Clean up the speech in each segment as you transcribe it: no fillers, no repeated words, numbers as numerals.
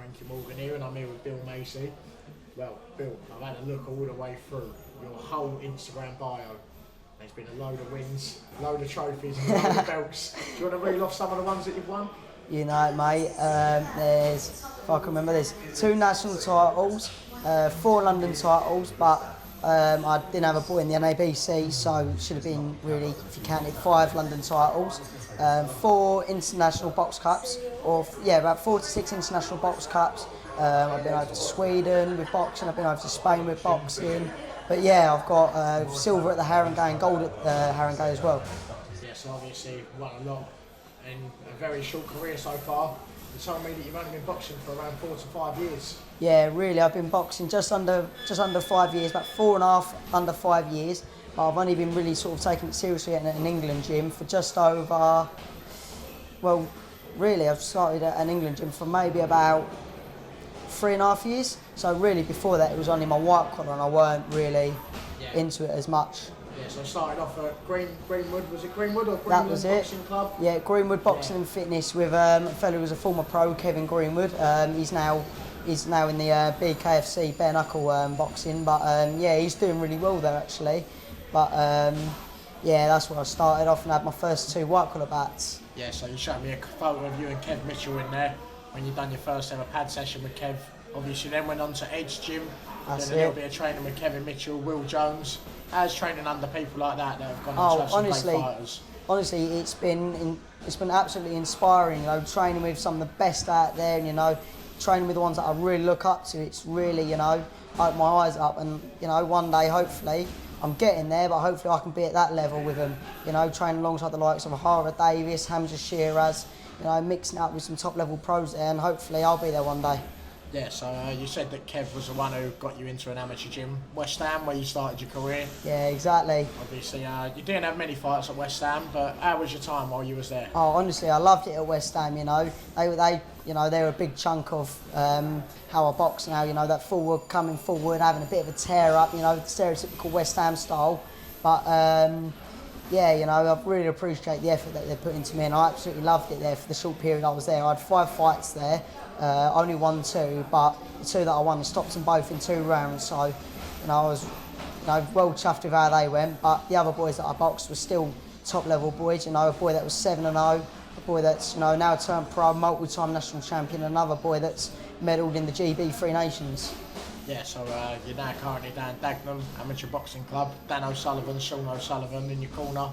Frankie Morgan here, and I'm here with Bill Macey. Well, Bill, I've had a look all the way through your whole Instagram bio. There's been a load of wins, a load of trophies, and a load of belts. Do you want to reel off some of the ones that you've won? You know it, mate. There's, if I can remember, there's 2 national titles, 4 London titles, but I didn't have a boy in the NABC, so it should have been really, if you counted, 5 London titles, 4 international box cups, about 4 to 6 international box cups. I've been over to Sweden with boxing, I've been over to Spain with boxing. But yeah, I've got silver at the Haringey and gold at the Haringey as well. Yes, obviously you've won a lot in a very short career so far. You told me that you've only been boxing for around 4 to 5 years. Yeah, really, I've been boxing just under 5 years, about 4.5 under 5 years. But I've only been really sort of taking it seriously at an England gym for just over. Well, really, I've started at an England gym for maybe about 3.5 years. So really, before that, it was only my white collar, and I weren't really into it as much. Yeah, so I started off at Greenwood. Was it Greenwood or Greenwood That was Boxing it. Club? Yeah, Greenwood Boxing and Fitness with a fellow who was a former pro, Kevin Greenwood. He's now in the BKFC bare knuckle boxing, but yeah, he's doing really well there actually. But yeah, that's where I started off and had my first 2 white collar bats. Yeah, so you showed me a photo of you and Kev Mitchell in there when you done your first ever pad session with Kev. Obviously, then went on to Edge Gym, That's doing a little it. bit of training with Kevin Mitchell, Will Jones. How's training under people like that have gone on to have some great fighters? Honestly, it's been absolutely inspiring. You know, training with some of the best out there, and you know, training with the ones that I really look up to. It's really, you know, opened my eyes up, and you know, one day hopefully I'm getting there, but hopefully I can be at that level with them. You know, training alongside the likes of Hara Davis, Hamza Shiraz. You know, mixing it up with some top level pros there, and hopefully I'll be there one day. Yeah, so you said that Kev was the one who got you into an amateur gym, West Ham, where you started your career. Yeah, exactly. Obviously, you didn't have many fights at West Ham, but how was your time while you was there? Oh, honestly, I loved it at West Ham. You know, you know, they're a big chunk of how I box now. You know, that coming forward, having a bit of a tear up. You know, the stereotypical West Ham style, but. Yeah, you know, I really appreciate the effort that they put into me, and I absolutely loved it there for the short period I was there. I had 5 fights there, only won 2, but the 2 that I won, I stopped them both in 2 rounds. So, you know, I was, you know, well chuffed with how they went. But the other boys that I boxed were still top level boys. You know, a boy that was 7-0, a boy that's, you know, now turned pro, multi-time national champion, another boy that's medalled in the GB 3 Nations. Yeah, so you're now currently down Dagenham Amateur Boxing Club. Dan O'Sullivan, Sean O'Sullivan in your corner.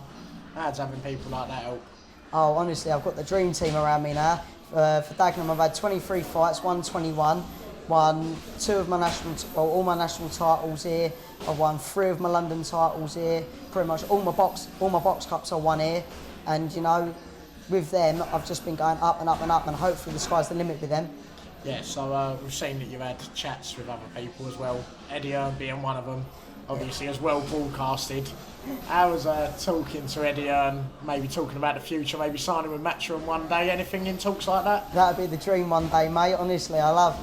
How's having people like that help? Oh, honestly, I've got the dream team around me now. For Dagenham, I've had 23 fights, won 21. Won 2 of my all my national titles here. I've won 3 of my London titles here. Pretty much all my box cups I won here. And you know, with them, I've just been going up and up and up, and hopefully the sky's the limit with them. Yeah, so we've seen that you've had chats with other people as well, Eddie Hearn being one of them, obviously as well broadcasted. How was talking to Eddie Hearn, maybe talking about the future, maybe signing with Matchroom one day, anything in talks like that? That'd be the dream one day, mate. Honestly, I love,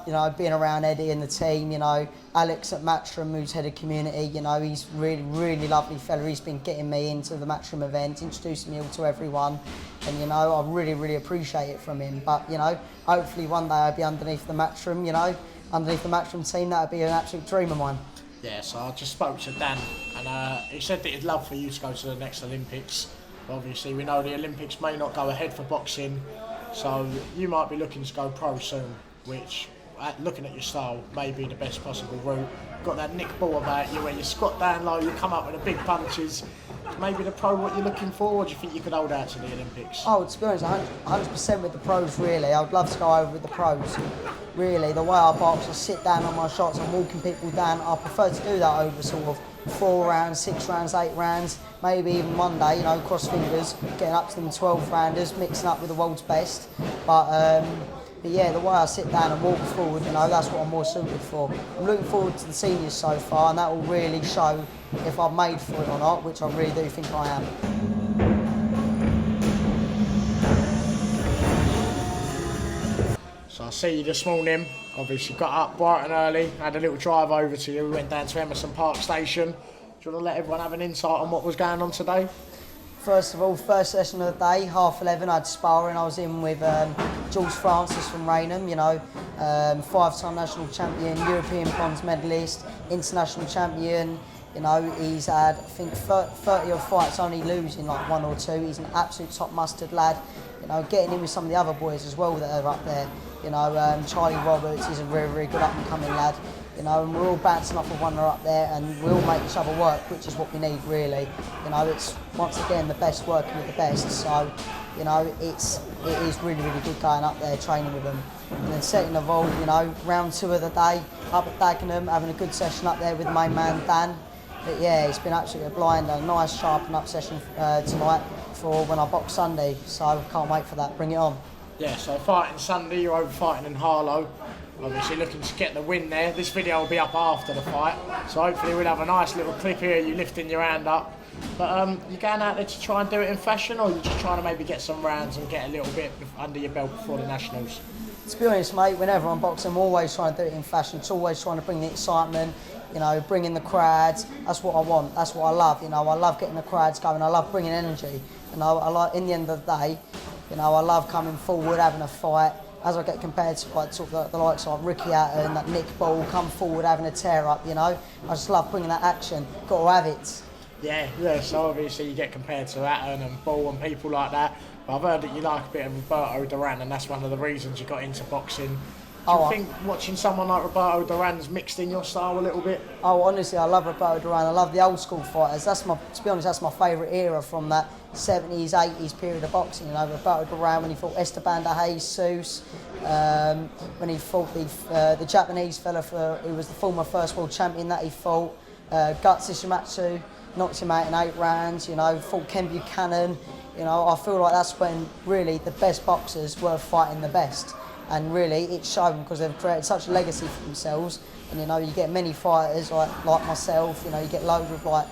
you know, being around Eddie and the team. You know, Alex at Matchroom, who's head of community. You know, he's really lovely fella. He's been getting me into the Matchroom event, introducing me all to everyone, and you know, I really appreciate it from him. But you know, hopefully one day I'll be underneath the Matchroom. You know, underneath the Matchroom team. That'd be an absolute dream of mine. Yeah, so I just spoke to Dan, and he said that he'd love for you to go to the next Olympics. But obviously, we know the Olympics may not go ahead for boxing, so you might be looking to go pro soon, which, looking at your style, may be the best possible route. Got that Nick Ball about you, where you squat down low, you come up with the big punches. Maybe the pro what you're looking for, or do you think you could hold out to the Olympics? Oh, to be honest, 100% with the pros, really. I would love to go over with the pros. Really, the way I box, I sit down on my shots, I'm walking people down. I prefer to do that over sort of 4 rounds, 6 rounds, 8 rounds, maybe even one day, you know, cross fingers, getting up to them 12 rounders, mixing up with the world's best. But yeah, the way I sit down and walk forward, you know, that's what I'm more suited for. I'm looking forward to the seniors so far, and that will really show if I'm made for it or not, which I really do think I am. So I see you this morning, obviously got up bright and early, had a little drive over to you, went down to Emerson Park Station. Do you want to let everyone have an insight on what was going on today? First of all, first session of the day, 11:30, I had sparring. I was in with Jules Francis from Raynham, you know, 5-time national champion, European bronze medalist, international champion. You know, he's had, I think, 30 odd fights, only losing like 1 or 2. He's an absolute top mustard lad. You know, getting in with some of the other boys as well that are up there. You know, Charlie Roberts is a very, very good up-and-coming lad. You know, and we're all bouncing off of one another up there, and we all make each other work, which is what we need, really. You know, it's once again the best working with the best. So, you know, it is really, really good going up there training with them. And then second of all, you know, round 2 of the day up at Dagenham, having a good session up there with my man Dan. But yeah, it's been absolutely a blind, a nice sharpen up session tonight for when I box Sunday. So can't wait for that. Bring it on. Yeah, so fighting Sunday, you're over fighting in Harlow. Obviously looking to get the win there. This video will be up after the fight, so hopefully we'll have a nice little clip here, you lifting your hand up. But you going out there to try and do it in fashion, or you just trying to maybe get some rounds and get a little bit under your belt before the Nationals? To be honest, mate, whenever I'm boxing, I'm always trying to do it in fashion. It's always trying to bring the excitement, you know, bring in the crowds. That's what I want, that's what I love, you know. I love getting the crowds going, I love bringing energy. You know, I like, in the end of the day, you know, I love coming forward, having a fight. As I get compared to like sort of the likes of Ricky Hatton, that Nick Ball, come forward having a tear up, you know. I just love bringing that action. Got to have it. Yeah. So obviously you get compared to Hatton and Ball and people like that. But I've heard that you like a bit of Roberto Duran, and that's one of the reasons you got into boxing. Do you think watching someone like Roberto Duran's mixed in your style a little bit? Oh, honestly, I love Roberto Duran. I love the old school fighters. To be honest, that's my favourite era from that 70s, 80s period of boxing. You know, Roberto Duran when he fought Esteban de Jesus, when he fought the Japanese fella who was the former first world champion that he fought, Guts Ishimatsu, knocked him out in 8 rounds. You know, fought Ken Buchanan. You know, I feel like that's when really the best boxers were fighting the best. And really, it's shown because they've created such a legacy for themselves. And you know, you get many fighters like myself. You know, you get loads of like,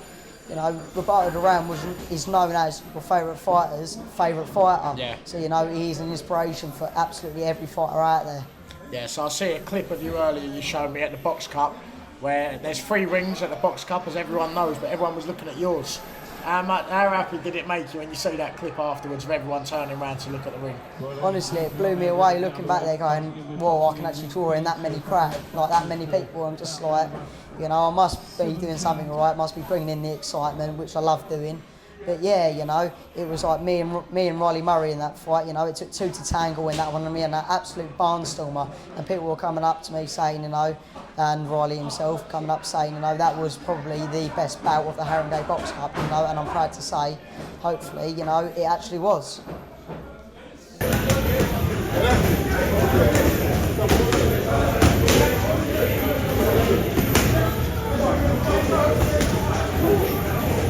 you know, Roberto Duran is known as your favourite fighter's favourite fighter. Yeah. So you know, he's an inspiration for absolutely every fighter out there. Yeah. So I see a clip of you earlier. You showed me at the Box Cup, where there's 3 rings at the Box Cup, as everyone knows, but everyone was looking at yours. How happy did it make you when you see that clip afterwards of everyone turning around to look at the ring? Honestly, it blew me away looking back there going, whoa, I can actually draw in that many crowd, like that many people. I'm just like, you know, I must be doing something right, must be bringing in the excitement, which I love doing. But yeah, you know, it was like me and Riley Murray in that fight. You know, it took 2 to tangle in that one, and me and that absolute barnstormer. And people were coming up to me saying, you know, and Riley himself coming up saying, you know, that was probably the best bout of the Haringey Box Cup. You know, and I'm proud to say, hopefully, you know, it actually was.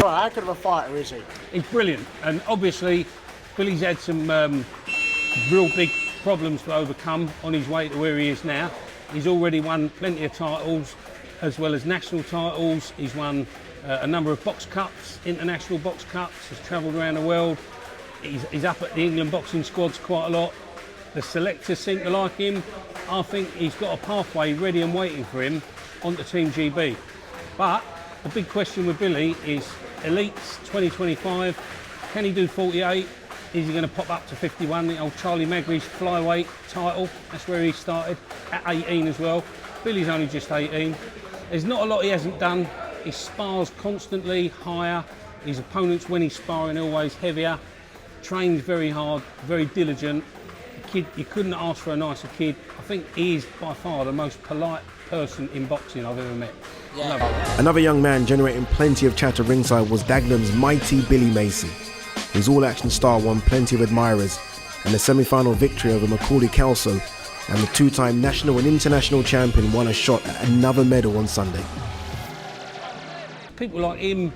How good of a fighter is he? He's brilliant, and obviously Billy's had some real big problems to overcome on his way to where he is now. He's already won plenty of titles, as well as national titles. He's won a number of box cups, international box cups, has travelled around the world. He's up at the England boxing squads quite a lot. The selectors seem to like him. I think he's got a pathway ready and waiting for him onto Team GB. But the big question with Billy is Elites 2025, can he do 48? Is he going to pop up to 51? The old Charlie Magri's flyweight title, that's where he started, at 18 as well. Billy's only just 18. There's not a lot he hasn't done. He spars constantly higher. His opponents, when he's sparring, are always heavier. Trains very hard, very diligent. The kid, you couldn't ask for a nicer kid. I think he is by far the most polite person in boxing I've ever met. Yeah. Another young man generating plenty of chatter ringside was Dagenham's mighty Billy Macey. His all-action star won plenty of admirers, and the semi-final victory over Macaulay Kelso and the 2-time national and international champion won a shot at another medal on Sunday. People like him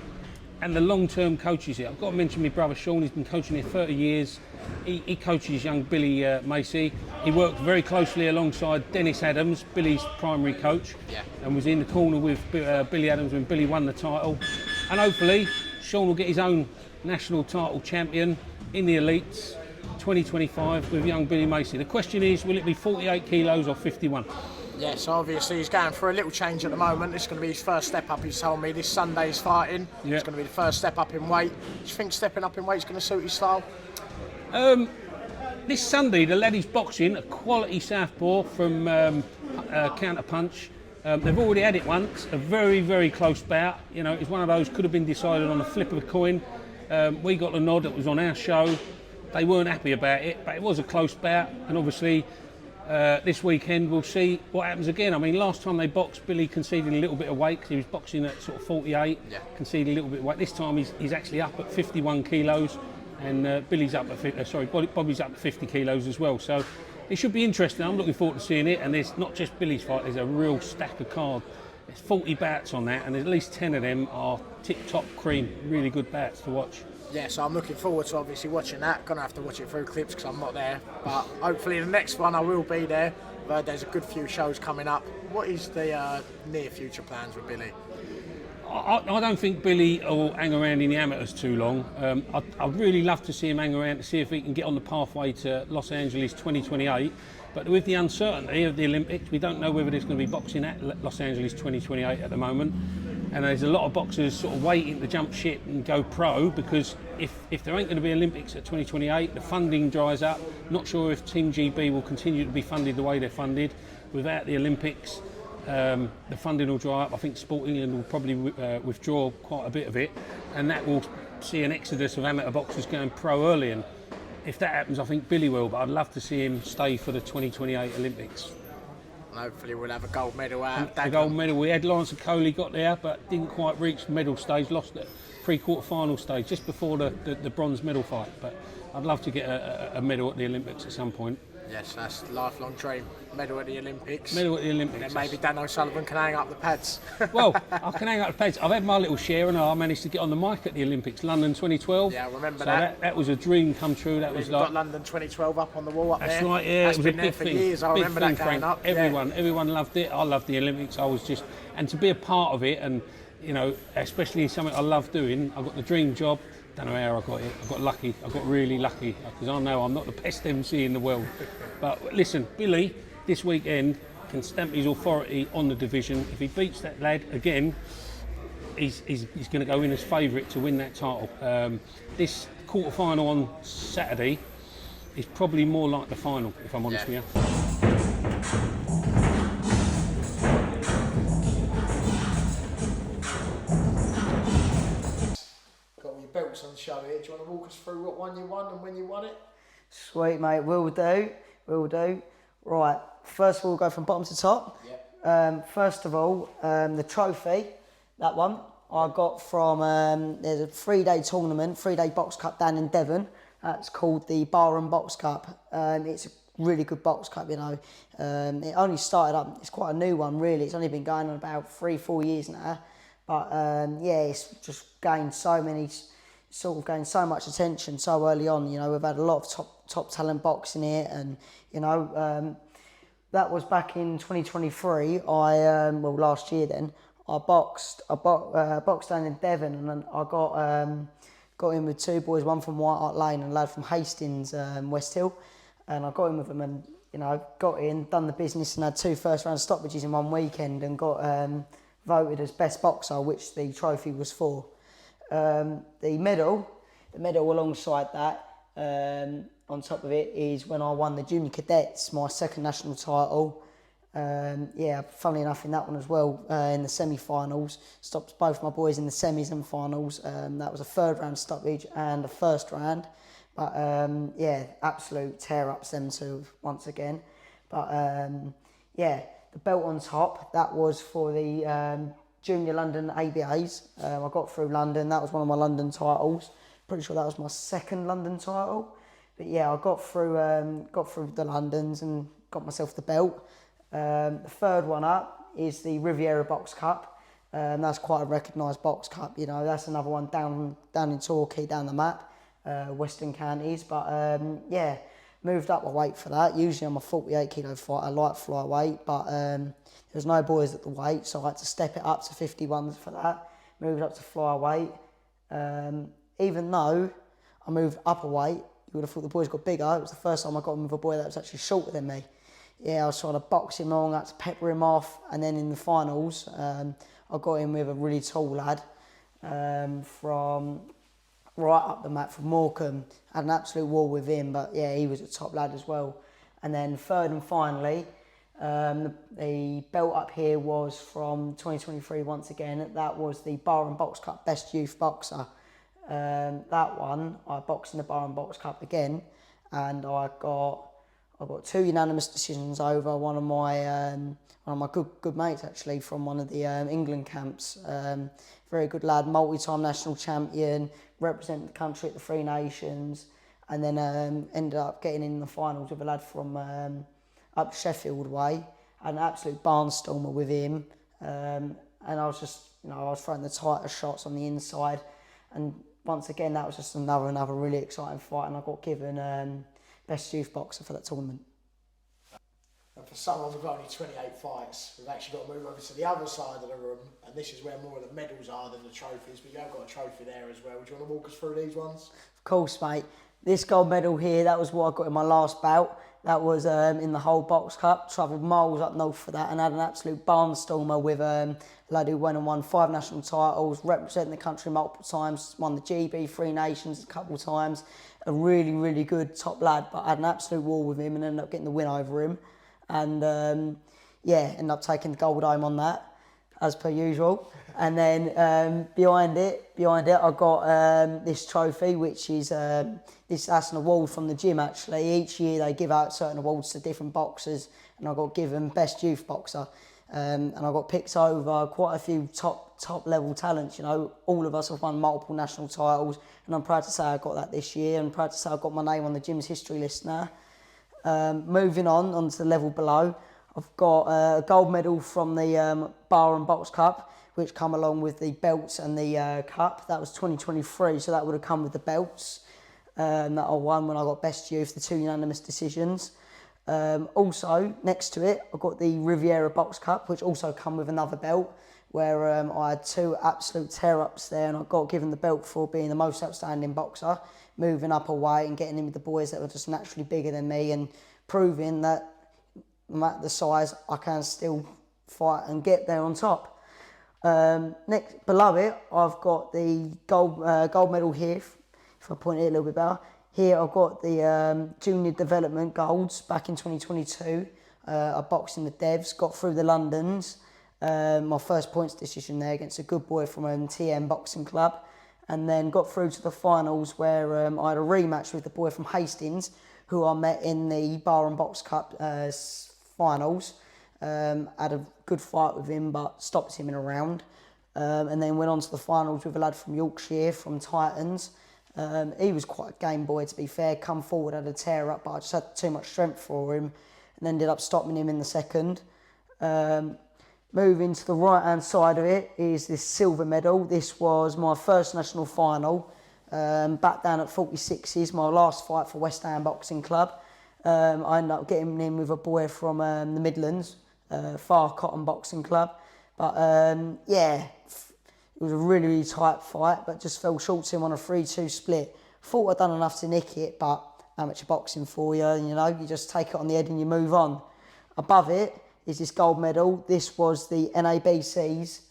and the long-term coaches here. I've got to mention my brother Sean. He's been coaching here 30 years. He coaches young Billy Macey. He worked very closely alongside Dennis Adams, Billy's primary coach, and was in the corner with Billy Adams when Billy won the title. And hopefully Sean will get his own national title champion in the Elites 2025 with young Billy Macey. The question is, will it be 48 kilos or 51? Yeah, so obviously he's going for a little change at the moment. This is going to be his first step up, he's told me. This Sunday he's fighting. Yeah. It's going to be the first step up in weight. Do you think stepping up in weight is going to suit his style? This Sunday, the laddie's boxing, a quality southpaw from Counter Punch. They've already had it once, a very, very close bout. You know, it's one of those, could have been decided on the flip of a coin. We got the nod, it was on our show. They weren't happy about it, but it was a close bout. And obviously, this weekend we'll see what happens again. I mean, last time they boxed, Billy conceded a little bit of weight, 'cause he was boxing at sort of 48, conceded a little bit of weight. This time he's actually up at 51 kilos. And Bobby's up at 50 kilos as well. So it should be interesting. I'm looking forward to seeing it. And there's not just Billy's fight, there's a real stack of card. There's 40 bouts on that, and at least 10 of them are tip-top cream, really good bouts to watch. Yeah, so I'm looking forward to obviously watching that. Gonna have to watch it through clips because I'm not there. But hopefully the next one I will be there. But there's a good few shows coming up. What is the near future plans with Billy? I don't think Billy will hang around in the amateurs too long. I'd really love to see him hang around to see if he can get on the pathway to Los Angeles 2028. But with the uncertainty of the Olympics, we don't know whether there's going to be boxing at Los Angeles 2028 at the moment. And there's a lot of boxers sort of waiting to jump ship and go pro, because if there ain't going to be Olympics at 2028, the funding dries up. Not sure if Team GB will continue to be funded the way they're funded. Without the Olympics, the funding will dry up. I think Sport England will probably withdraw quite a bit of it, and that will see an exodus of amateur boxers going pro early. And if that happens, I think Billy will, but I'd love to see him stay for the 2028 Olympics. And hopefully we'll have a gold medal out. A gold medal. We had Lawrence Coley got there, but didn't quite reach medal stage, lost at pre-quarter final stage, just before the bronze medal fight. But I'd love to get a medal at the Olympics at some point. Yes, that's a lifelong dream. Medal at the Olympics. Medal at the Olympics. And then maybe Dan O'Sullivan can hang up the pads. Well, I can hang up the pads. I've had my little share, and I managed to get on the mic at the Olympics, London 2012. Yeah, I remember so that. That was a dream come true. That was We've got London 2012 up on the wall up that's there. Right, yeah. That's it was been a there big for thing. years. I big remember thing, that going Frank. up. Everyone loved it. I loved the Olympics. I was just, and to be a part of it, and you know, especially something I love doing. I got the dream job. Don't know how I got it. I got lucky. I got really lucky, because I know I'm not the best MC in the world. But listen, Billy, this weekend can stamp his authority on the division. If he beats that lad again, he's going to go in as favourite to win that title. This quarter final on Saturday is probably more like the final, if I'm honest with you. Belts on the show here. Do you want to walk us through what one you won and when you won it? Sweet, mate. Will do. Right. First of all, we'll go from bottom to top. Yeah. First of all, the trophy, that one, I got from, there's a 3-day tournament, 3-day box cup down in Devon. That's called the Bar and Box Cup. It's a really good box cup, you know. It only started up, it's quite a new one, really. It's only been going on about 3-4 years now. But yeah, it's just gained so much attention so early on. You know, we've had a lot of top talent boxing here, and you know, that was back in 2023. Last year then, I boxed down in Devon, and then I got in with two boys, one from White Hart Lane and a lad from Hastings, West Hill, and I got in with them, and you know, got in, done the business, and had 2 first-round stoppages in one weekend, and got voted as best boxer, which the trophy was for. The medal alongside that, on top of it, is when I won the junior cadets, my second national title. Funnily enough, in that one as well, in the semi-finals, stopped both my boys in the semis and finals. That was a 3rd round stoppage and a 1st round. But absolute tear-ups them two once again. But the belt on top, that was for the Junior London ABAs. I got through London. That was one of my London titles. Pretty sure that was my 2nd London title. But yeah, I got through the Londons and got myself the belt. The 3rd one up is the Riviera Box Cup. That's quite a recognised box cup. You know, that's another one down in Torquay, down the map, Western Counties. But moved up a weight for that. Usually I'm a 48 kilo fighter, light flyweight, but there was no boys at the weight, so I had to step it up to 51s for that. Moved up to flyweight. Even though I moved up a weight, you would have thought the boys got bigger. It was the first time I got in with a boy that was actually shorter than me. yeah, I was trying to box him wrong, I had to pepper him off, and then in the finals, I got in with a really tall lad from right up the mat from Morecambe. Had an absolute war with him, but yeah, he was a top lad as well. And then third and finally, the belt up here was from 2023 once again. That was the Bar and Box Cup Best Youth Boxer. That one, I boxed in the Bar and Box Cup again, and I got 2 unanimous decisions over one of my good mates actually from one of the England camps. Very good lad, multi-time national champion, represented the country at the Three Nations, and then ended up getting in the finals with a lad from up Sheffield way. Had an absolute barnstormer with him, and I was just, I was throwing the tighter shots on the inside, and once again that was just another really exciting fight, and I got given Best Youth Boxer for that tournament. And for someone with only 28 fights, we've actually got to move over to the other side of the room, and this is where more of the medals are than the trophies, but you have got a trophy there as well. Do you want to walk us through these ones? Of course, mate. This gold medal here, that was what I got in my last bout. That was in the whole Box Cup. Travelled miles up north for that and had an absolute barnstormer with a lad who went and won 5 national titles, representing the country multiple times, won the GB, Three Nations a couple of times. A really, really good top lad, but I had an absolute war with him and ended up getting the win over him. And yeah, ended up taking the gold home on that, as per usual. And then behind it, I got this trophy, which is that's an award from the gym actually. Each year they give out certain awards to different boxers, and I got given Best Youth Boxer. And I got picked over quite a few top level talents. All of us have won multiple national titles, and I'm proud to say I got that this year, and proud to say I got my name on the gym's history list now. Moving on to the level below, I've got a gold medal from the Bar and Box Cup, which come along with the belts and the cup. That was 2023, so that would have come with the belts that I won when I got Best Youth, the 2 unanimous decisions. Also, next to it, I've got the Riviera Box Cup, which also come with another belt, where I had 2 absolute tear-ups there, and I got given the belt for being the most outstanding boxer, moving up a weight and getting in with the boys that were just naturally bigger than me, and proving that no matter the size, I can still fight and get there on top. Next, below it, I've got the gold medal here. If I point it a little bit better, here I've got the junior development golds back in 2022. I boxed in the Devs, got through the Londons. My first points decision there against a good boy from TM Boxing Club, and then got through to the finals where I had a rematch with the boy from Hastings, who I met in the Bar and Box Cup finals. Had a good fight with him, but stopped him in a round. And then went on to the finals with a lad from Yorkshire, from Titans. He was quite a game boy, to be fair. Come forward, had a tear up, but I just had too much strength for him, and ended up stopping him in the second. Moving to the right hand side of it is this silver medal. This was my first national final, back down at 46s, my last fight for West Ham Boxing Club. I ended up getting in with a boy from the Midlands, Far Cotton Boxing Club. But yeah, it was a really, really tight fight, but just fell short to him on a 3-2 split. Thought I'd done enough to nick it, but amateur boxing for you, you just take it on the head and you move on. Above it is this gold medal. This was the NABC's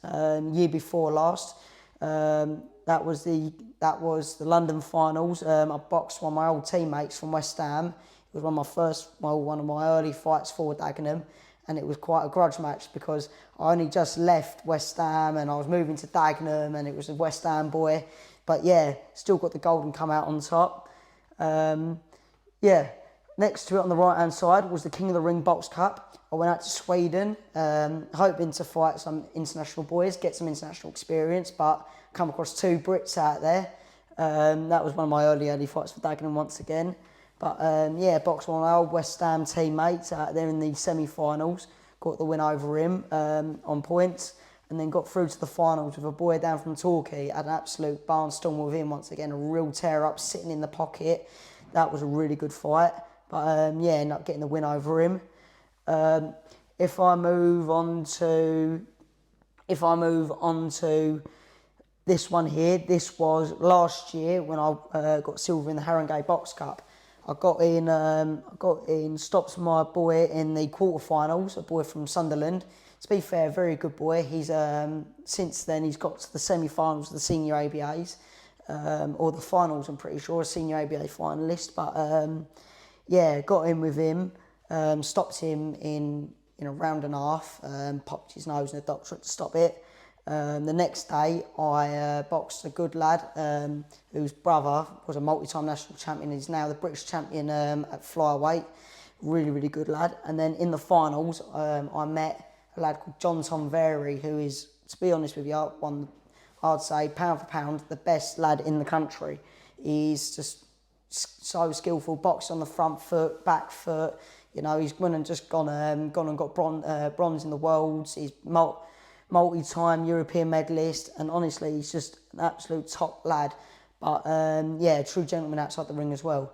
year before last. That was the London finals. I boxed one of my old teammates from West Ham. It was one of my early fights for Dagenham, and it was quite a grudge match because I only just left West Ham and I was moving to Dagenham, and it was a West Ham boy. But yeah, still got the gold and come out on top. Yeah, next to it on the right hand side was the King of the Ring Box Cup. I went out to Sweden, hoping to fight some international boys, get some international experience, but come across 2 Brits out there. That was one of my early fights for Dagenham once again. But yeah, boxed one of my old West Ham teammates out there in the semi-finals, got the win over him on points, and then got through to the finals with a boy down from Torquay. Had an absolute barnstorm with him once again, a real tear-up, sitting in the pocket. That was a really good fight, but yeah, ended up getting the win over him. If I move on to this one here, this was last year when I got silver in the Haringey Box Cup. I got in, stopped my boy in the quarterfinals, a boy from Sunderland. To be fair, very good boy. He's since then he's got to the semi-finals of the senior ABAs, or the finals. I'm pretty sure, a senior ABA finalist. But yeah, got in with him, stopped him in a round and a half, popped his nose in the doctor to stop it. The next day, I boxed a good lad whose brother was a multi-time national champion. He's now the British champion at flyweight. Really, really good lad. And then in the finals, I met a lad called John Tom Very, who is, to be honest with you, I'd say pound for pound, the best lad in the country. He's just so skillful, boxed on the front foot, back foot. You know, he's gone and got bronze in the Worlds. He's multi-time European medalist, and honestly, he's just an absolute top lad. But yeah, true gentleman outside the ring as well.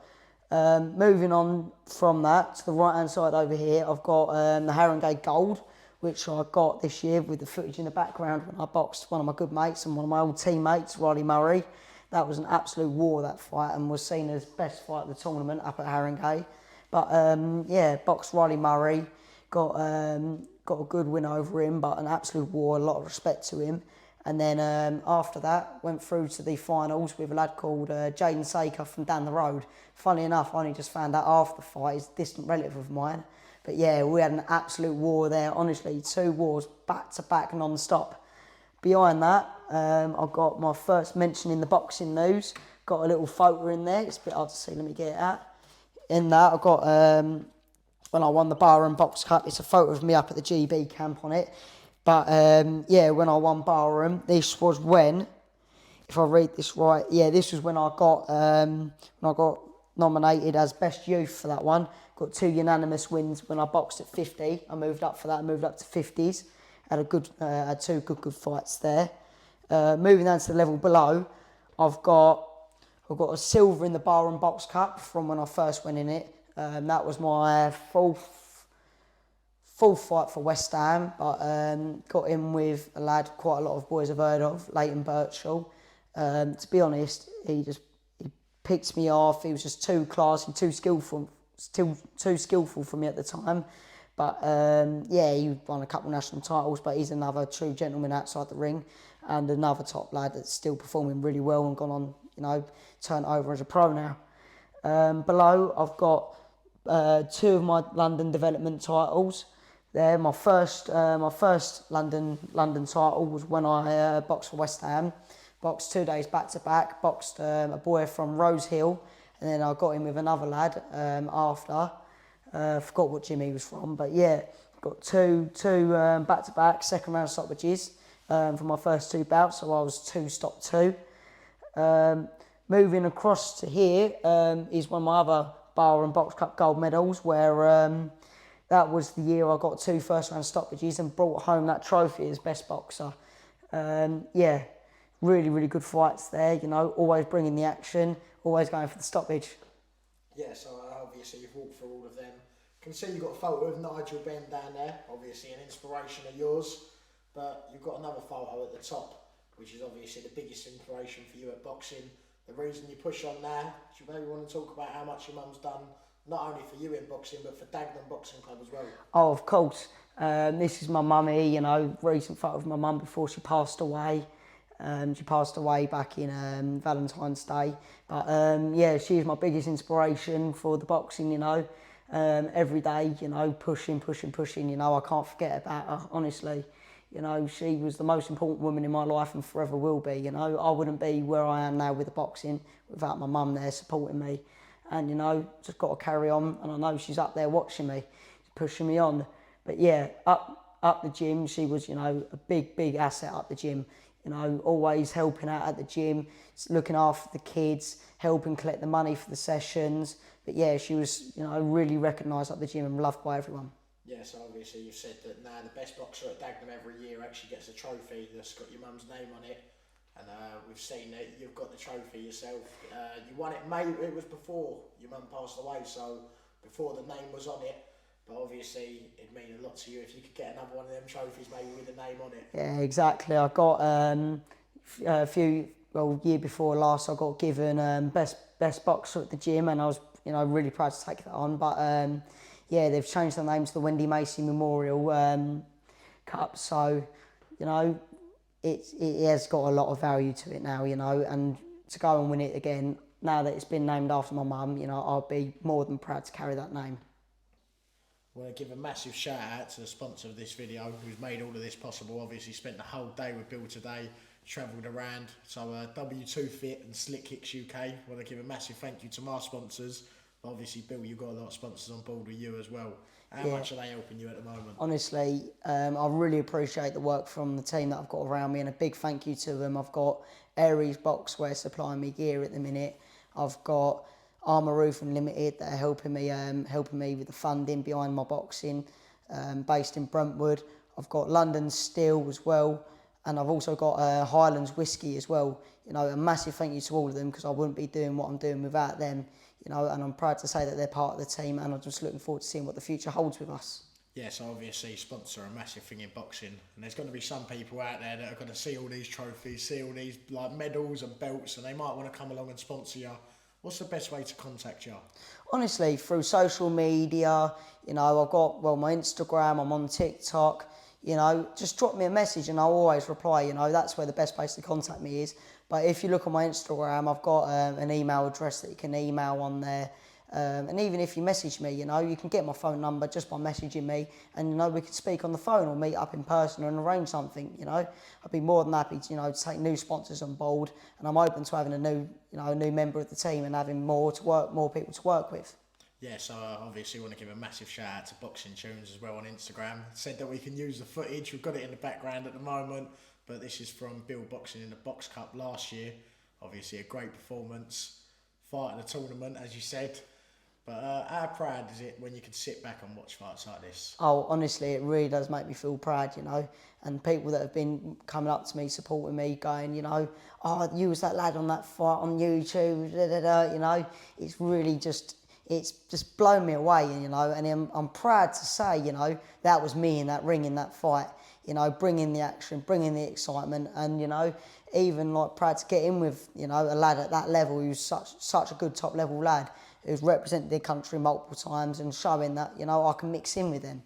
Moving on from that to the right-hand side over here, I've got the Haringey Gold, which I got this year with the footage in the background when I boxed one of my good mates and one of my old teammates, Riley Murray. That was an absolute war, that fight, and was seen as best fight of the tournament up at Haringey. But yeah, boxed Riley Murray, got a good win over him, but an absolute war, a lot of respect to him. And then after that, went through to the finals with a lad called Jaden Saker from down the road. Funny enough, I only just found out after the fight, he's a distant relative of mine. But yeah, we had an absolute war there, honestly, 2 wars back to back non-stop. Behind that, I got my first mention in the boxing news, got a little photo in there, it's a bit hard to see, let me get it out. In that, I got, when I won the Bar and Box Cup, it's a photo of me up at the GB camp on it. But yeah, when I won Barham, this was when, if I read this right, yeah, this was when I got nominated as Best Youth for that one. Got 2 unanimous wins when I boxed at 50. I moved up for that, moved up to 50s. Had 2 good fights there. Moving down to the level below, I've got a silver in the Bar and Box Cup from when I first went in it. That was my fourth fight for West Ham, but got in with a lad quite a lot of boys have heard of, Leighton Birchall. To be honest, he picked me off. He was just too classy, too skillful for me at the time. But yeah, he won a couple of national titles, but he's another true gentleman outside the ring and another top lad that's still performing really well and gone on, you know, turned over as a pro now. Below, I've got 2 of my London development titles. There, my first London title was when I boxed for West Ham. Boxed 2 days back to back. Boxed a boy from Rose Hill, and then I got in with another lad after. Forgot what gym he was from, but yeah, got two back to back second round stoppages for my first 2 bouts. So I was 2 stop 2. Moving across to here is one of my other Bar and Box Cup gold medals, where that was the year I got 2 first round stoppages and brought home that trophy as best boxer. Yeah, really, really good fights there, you know, always bringing the action, always going for the stoppage. Yeah, so obviously you've walked through all of them. Can see you've got a photo of Nigel Benn down there, obviously an inspiration of yours, but you've got another photo at the top, which is obviously the biggest inspiration for you at boxing. The reason you push on now, do you maybe want to talk about how much your mum's done, not only for you in boxing, but for Dagenham Boxing Club as well? Oh, of course. This is my mummy, you know, recent photo of my mum before she passed away. She passed away back in Valentine's Day. But yeah, she is my biggest inspiration for the boxing, you know. Every day, you know, pushing, you know, I can't forget about her, honestly. You know, she was the most important woman in my life and forever will be, you know. I wouldn't be where I am now with the boxing without my mum there supporting me. And, you know, just got to carry on. And I know she's up there watching me, pushing me on. But yeah, up the gym, she was, you know, a big asset up the gym. You know, always helping out at the gym, looking after the kids, helping collect the money for the sessions. But yeah, she was, you know, really recognised at the gym and loved by everyone. Yeah, so obviously you've said that now the best boxer at Dagenham every year actually gets a trophy that's got your mum's name on it. And we've seen that you've got the trophy yourself. You won it, it was before your mum passed away, so before the name was on it. But obviously it'd mean a lot to you if you could get another one of them trophies maybe with a name on it. Yeah, exactly. I got year before last, I got given best boxer at the gym, and I was you know, really proud to take that on. But yeah, they've changed the name to the MIGHTY Macey Memorial Cup, so you know, it has got a lot of value to it now, you know, and to go and win it again, now that it's been named after my mum, you know, I'll be more than proud to carry that name. I want to give a massive shout out to the sponsor of this video, who's made all of this possible. Obviously spent the whole day with Bill today, travelled around. So W2 Fit and Slick Kicks UK. I want to give a massive thank you to my sponsors. But obviously, Bill, you've got a lot of sponsors on board with you as well. How much are they helping you at the moment? Honestly, I really appreciate the work from the team that I've got around me, and a big thank you to them. I've got Aries Boxwear supplying me gear at the minute. I've got Armour Roofing Limited that are helping me with the funding behind my boxing, based in Brentwood. I've got London Steel as well, and I've also got Highlands Whiskey as well. You know, a massive thank you to all of them, because I wouldn't be doing what I'm doing without them. You know, and I'm proud to say that they're part of the team, and I'm just looking forward to seeing what the future holds with us. Yeah, so obviously sponsor a massive thing in boxing, and there's going to be some people out there that are going to see all these trophies, see all these like medals and belts, and they might want to come along and sponsor you. What's the best way to contact you? Honestly, through social media. You know, I've got, well, my Instagram, I'm on TikTok. You know, just drop me a message and I'll always reply. You know, that's where the best place to contact me is. But if you look on my Instagram, I've got an email address that you can email on there. And even if you message me, you know, you can get my phone number just by messaging me, and, you know, we can speak on the phone or meet up in person and arrange something, you know. I'd be more than happy to, you know, to take new sponsors on board, and I'm open to having a new member of the team and having more people to work with. Yeah, so I obviously want to give a massive shout out to Boxing Tunes as well on Instagram. It said that we can use the footage, we've got it in the background at the moment, but this is from Bill Boxing in the Box Cup last year. Obviously a great performance, fight in the tournament, as you said. But how proud is it when you can sit back and watch fights like this? Oh, honestly, it really does make me feel proud, you know. And people that have been coming up to me, supporting me, going, you know, oh, you was that lad on that fight on YouTube, you know. It's really just, it's just blown me away, you know. And I'm proud to say, you know, that was me in that ring, in that fight, you know, bringing the action, bringing the excitement, and, you know, even like proud to get in with, you know, a lad at that level who's such a good top level lad, who's represented their country multiple times, and showing that, you know, I can mix in with them.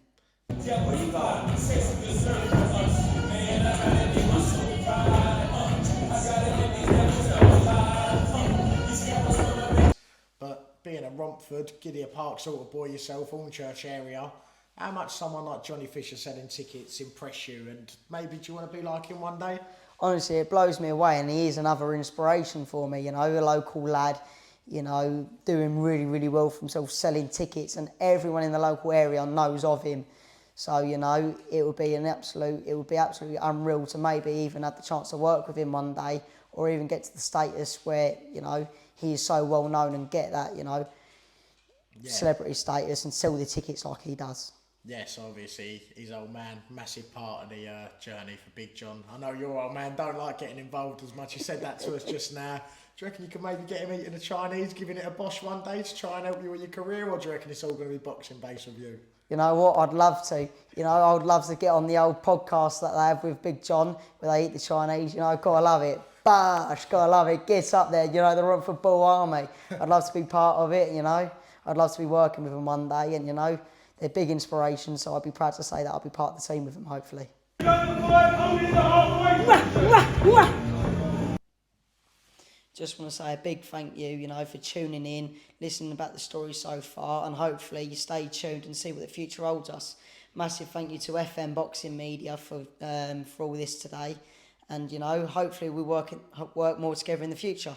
But being a Romford, Gidea Park sort of boy yourself, Hornchurch area, how much someone like Johnny Fisher selling tickets impress you, and maybe do you want to be like him one day? Honestly, it blows me away, and he is another inspiration for me, you know, a local lad, you know, doing really, really well for himself, selling tickets, and everyone in the local area knows of him. So, you know, it would be absolutely unreal to maybe even have the chance to work with him one day, or even get to the status where, you know, he is so well known and get that, you know, celebrity status and sell the tickets like he does. Yes, obviously, his old man, massive part of the journey for Big John. I know your old man don't like getting involved as much. He said that to us just now. Do you reckon you can maybe get him eating the Chinese, giving it a bosh one day to try and help you with your career, or do you reckon it's all going to be boxing based with you? You know what, I'd love to. You know, I would love to get on the old podcast that they have with Big John, where they eat the Chinese. You know, gotta love it. Bash, gotta love it. Gets up there, you know, the Romford Bull Army. I'd love to be part of it, you know. I'd love to be working with them one day, and, you know, they're big inspirations, so I'd be proud to say that I'll be part of the team with them, hopefully. Just want to say a big thank you, you know, for tuning in, listening about the story so far, and hopefully you stay tuned and see what the future holds us. Massive thank you to FM Boxing Media for all this today, and, you know, hopefully we work more together in the future.